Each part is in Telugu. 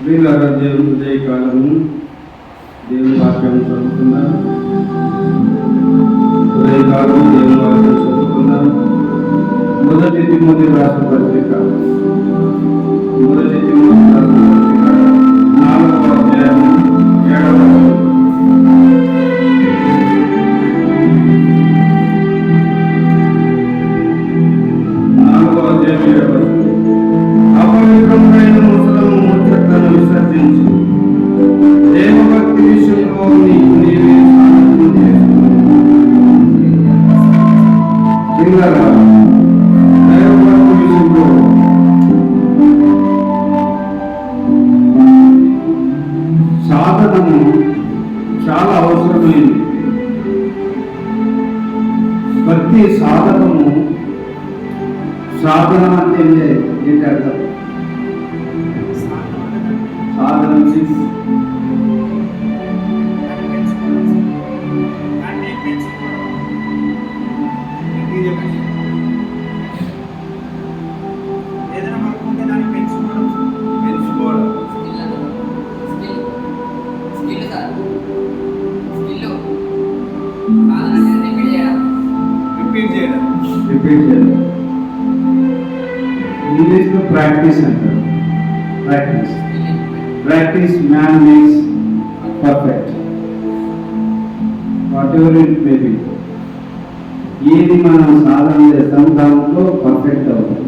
వీళ్ళ దేవుని ఉదయకాలము దేవుని వాక్యం చదువుకున్నారు. ఉదయకాలం దేవుని వాక్యం చదువుకున్నారు. మొదటి తిమోతి రాసిన పత్రిక 4వ అధ్యాయం 7వ అపవిత్రమైన ముసలము ముచ్చట్లను విసర్జించి దేవభక్తి విషయంలో నీవే సాధన చేసుకున్నావు. దైవభక్తి విషయంలో సాధనము చాలా అవసరమైంది. భక్తి సాధనము సాధన అంటే ఏంటి అర్థం? సాధన ఏదైనా మనకు ఉంటే దాన్ని పెంచుకోవడం రిపీట్ చేయడం. ఇంగ్లీష్లో ప్రాక్టీస్ అంటారు. Practice man makes perfect. What ever it may be, ఏది మనం సాధన చేస్తాం దాంట్లో పర్ఫెక్ట్ అవుతాం.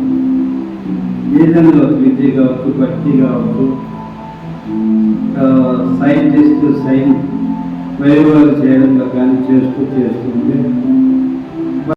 ఏదైనా విద్య కావచ్చు, భక్తి కావచ్చు, సైంటిస్ట్ ప్రయోగాలు చేయడంలో కానీ చేస్తుంటే